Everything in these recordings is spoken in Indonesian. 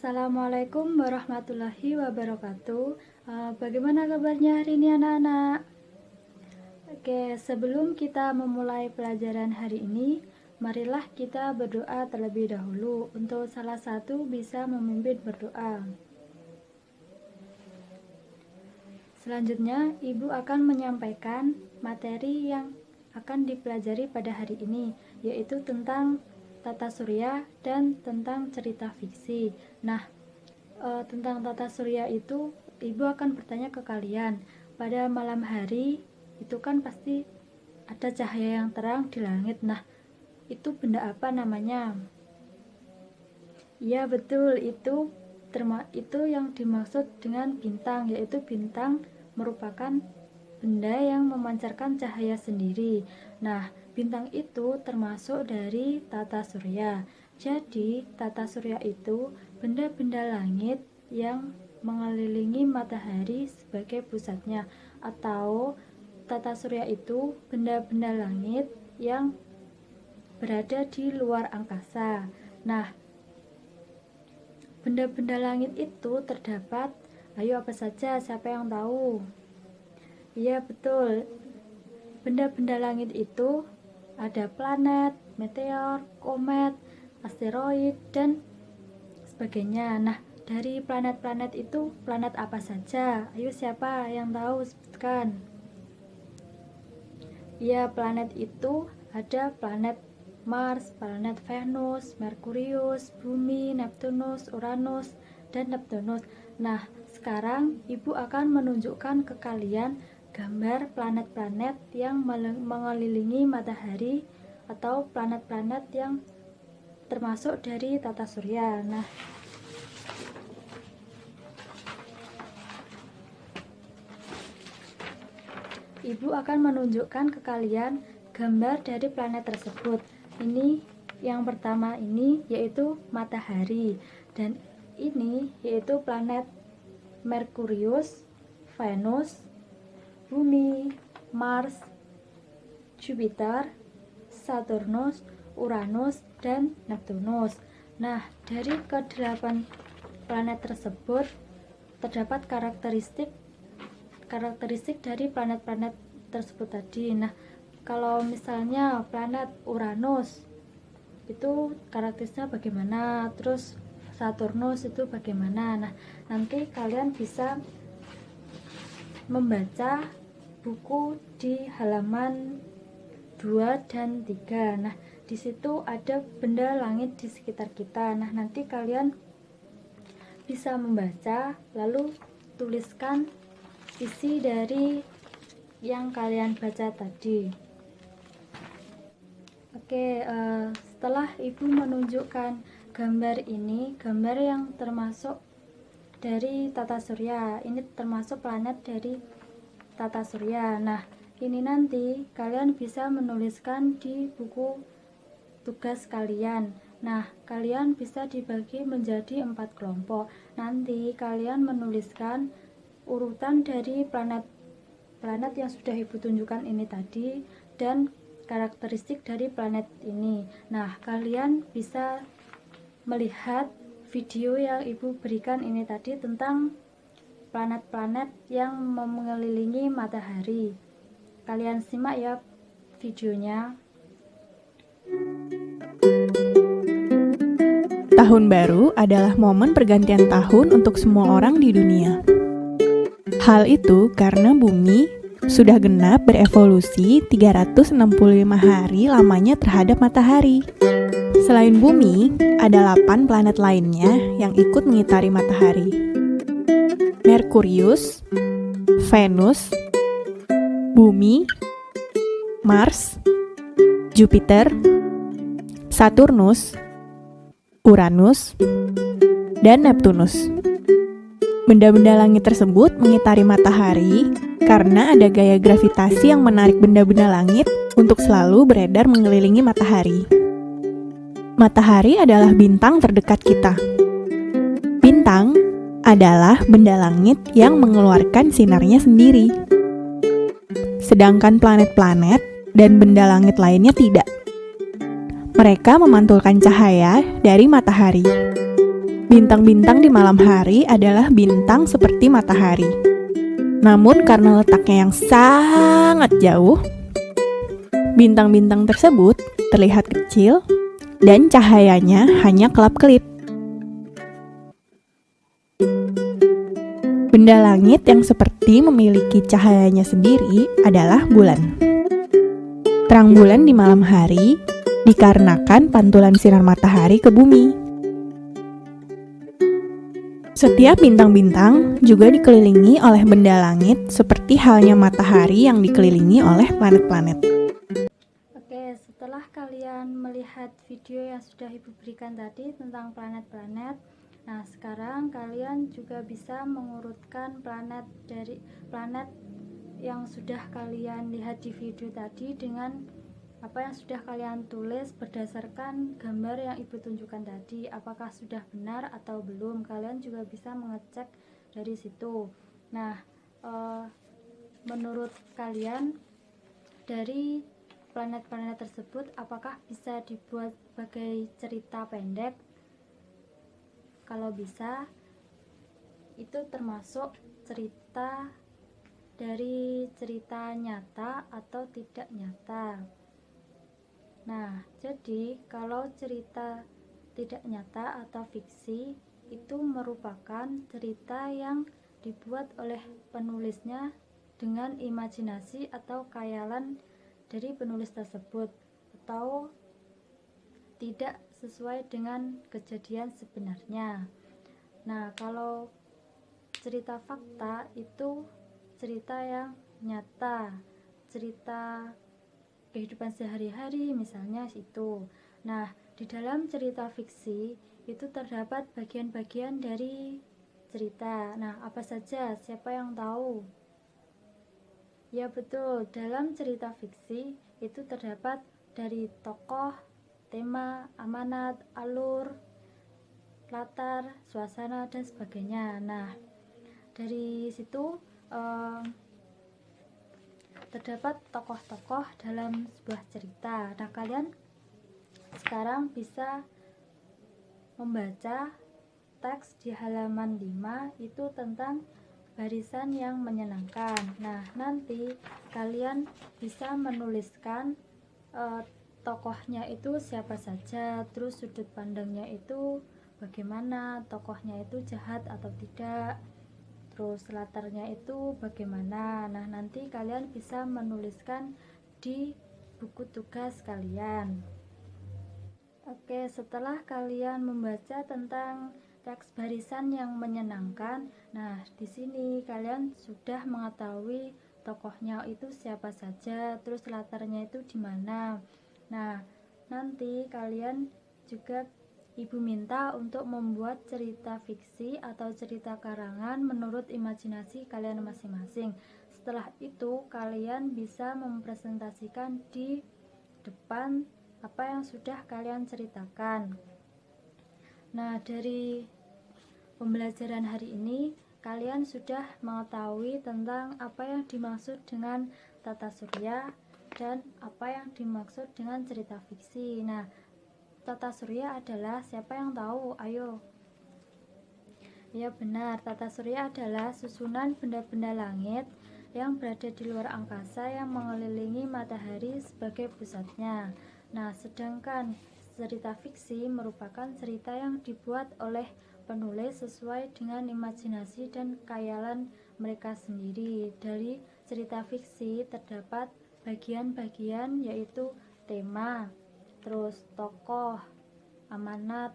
Assalamualaikum warahmatullahi wabarakatuh. Bagaimana kabarnya hari ini anak-anak? Oke, sebelum kita memulai pelajaran hari ini, marilah kita berdoa terlebih dahulu untuk salah satu bisa memimpin berdoa. Selanjutnya, Ibu akan menyampaikan materi yang akan dipelajari pada hari ini, yaitu tentang tata surya dan tentang cerita fiksi. Nah, tentang tata surya itu Ibu akan bertanya ke kalian, pada malam hari itu kan pasti ada cahaya yang terang di langit. Nah, itu benda apa namanya? Ya betul, itu yang dimaksud dengan bintang, yaitu bintang merupakan benda yang memancarkan cahaya sendiri. Nah, bintang itu termasuk dari tata surya. Jadi, tata surya itu benda-benda langit yang mengelilingi matahari sebagai pusatnya, atau tata surya itu benda-benda langit yang berada di luar angkasa. Nah, benda-benda langit itu terdapat, ayo apa saja, siapa yang tahu? Iya betul, benda-benda langit itu ada planet, meteor, komet, asteroid, dan sebagainya. Nah, dari planet-planet itu, planet apa saja? Ayo siapa yang tahu, sebutkan. Iya, planet itu ada planet Mars, planet Venus, Merkurius, Bumi, Neptunus, Uranus, dan Neptunus. Nah, sekarang Ibu akan menunjukkan ke kalian gambar planet-planet yang mengelilingi matahari atau planet-planet yang termasuk dari tata surya. Nah, Ibu akan menunjukkan ke kalian gambar dari planet tersebut. Ini yang pertama ini yaitu matahari, dan ini yaitu planet Merkurius, Venus, Bumi, Mars, Jupiter, Saturnus, Uranus, dan Neptunus. Nah, dari ke-8 planet tersebut terdapat karakteristik dari planet-planet tersebut tadi. Nah, kalau misalnya planet Uranus itu karakteristiknya bagaimana, terus Saturnus itu bagaimana. Nah, nanti kalian bisa membaca buku di halaman 2 dan 3. Nah, di situ ada benda langit di sekitar kita. Nah, nanti kalian bisa membaca lalu tuliskan isi dari yang kalian baca tadi. Oke, setelah Ibu menunjukkan gambar ini, gambar yang termasuk dari tata surya, ini termasuk planet dari tata surya. Nah, ini nanti kalian bisa menuliskan di buku tugas kalian. Nah, kalian bisa dibagi menjadi 4 kelompok. Nanti kalian menuliskan urutan dari planet yang sudah Ibu tunjukkan ini tadi dan karakteristik dari planet ini. Nah, kalian bisa melihat video yang Ibu berikan ini tadi tentang planet-planet yang mengelilingi matahari. Kalian simak ya videonya. Tahun baru adalah momen pergantian tahun untuk semua orang di dunia. Hal itu karena bumi sudah genap berevolusi 365 hari lamanya terhadap matahari. Selain bumi, ada 8 planet lainnya yang ikut mengitari matahari. Merkurius, Venus, Bumi, Mars, Jupiter, Saturnus, Uranus, dan Neptunus. Benda-benda langit tersebut mengitari matahari karena ada gaya gravitasi yang menarik benda-benda langit untuk selalu beredar mengelilingi matahari. Matahari adalah bintang terdekat kita. Bintang adalah benda langit yang mengeluarkan sinarnya sendiri. Sedangkan planet-planet dan benda langit lainnya tidak. Mereka memantulkan cahaya dari matahari. Bintang-bintang di malam hari adalah bintang seperti matahari. Namun karena letaknya yang sangat jauh, bintang-bintang tersebut terlihat kecil dan cahayanya hanya kelap-kelip. Benda langit yang seperti memiliki cahayanya sendiri adalah bulan. Terang bulan di malam hari dikarenakan pantulan sinar matahari ke bumi. Setiap bintang-bintang juga dikelilingi oleh benda langit seperti halnya matahari yang dikelilingi oleh planet-planet. Oke, setelah kalian melihat video yang sudah Ibu berikan tadi tentang planet-planet, nah sekarang kalian juga bisa mengurutkan planet dari planet yang sudah kalian lihat di video tadi dengan apa yang sudah kalian tulis berdasarkan gambar yang Ibu tunjukkan tadi. Apakah sudah benar atau belum, kalian juga bisa mengecek dari situ. Nah, menurut kalian dari planet-planet tersebut apakah bisa dibuat sebagai cerita pendek? Kalau bisa, itu termasuk cerita dari cerita nyata atau tidak nyata. Nah, jadi kalau cerita tidak nyata atau fiksi itu merupakan cerita yang dibuat oleh penulisnya dengan imajinasi atau khayalan dari penulis tersebut atau tidak sesuai dengan kejadian sebenarnya. Nah, kalau cerita fakta itu cerita yang nyata, cerita kehidupan sehari-hari misalnya itu. Nah, di dalam cerita fiksi itu terdapat bagian-bagian dari cerita. Nah, apa saja? Siapa yang tahu? Ya betul, dalam cerita fiksi itu terdapat dari tokoh, tema, amanat, alur, latar, suasana, dan sebagainya. Nah, dari situ terdapat tokoh-tokoh dalam sebuah cerita. Nah, kalian sekarang bisa membaca teks di halaman 5 itu tentang barisan yang menyenangkan. Nah, nanti kalian bisa menuliskan tokohnya itu siapa saja, terus sudut pandangnya itu bagaimana, tokohnya itu jahat atau tidak, terus latarnya itu bagaimana. Nah, nanti kalian bisa menuliskan di buku tugas kalian. Oke, setelah kalian membaca tentang teks barisan yang menyenangkan, nah di sini kalian sudah mengetahui tokohnya itu siapa saja, terus latarnya itu di mana. Nah, nanti kalian juga Ibu minta untuk membuat cerita fiksi atau cerita karangan menurut imajinasi kalian masing-masing. Setelah itu kalian bisa mempresentasikan di depan apa yang sudah kalian ceritakan. Nah, dari pembelajaran hari ini kalian sudah mengetahui tentang apa yang dimaksud dengan tata surya dan apa yang dimaksud dengan cerita fiksi. Nah, tata surya adalah, siapa yang tahu? Ayo. Ya benar, tata surya adalah susunan benda-benda langit yang berada di luar angkasa yang mengelilingi matahari sebagai pusatnya. Nah, sedangkan cerita fiksi merupakan cerita yang dibuat oleh penulis sesuai dengan imajinasi dan khayalan mereka sendiri. Dari cerita fiksi terdapat bagian-bagian yaitu tema, terus tokoh, amanat,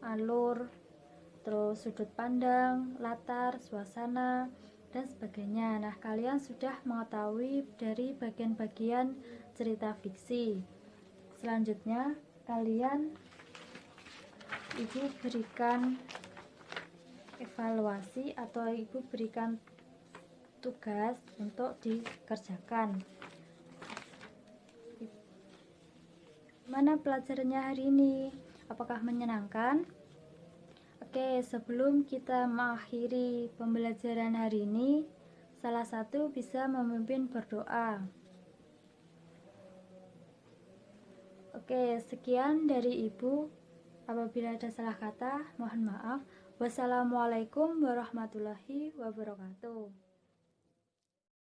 alur, terus sudut pandang, latar, suasana, dan sebagainya. Nah, kalian sudah mengetahui dari bagian-bagian cerita fiksi. Selanjutnya, kalian Ibu berikan evaluasi atau Ibu berikan tugas untuk dikerjakan. Mana pelajarannya hari ini? Apakah menyenangkan? Oke, sebelum kita mengakhiri pembelajaran hari ini, salah satu bisa memimpin berdoa. Oke, sekian dari Ibu. Apabila ada salah kata, mohon maaf. Wassalamualaikum warahmatullahi wabarakatuh.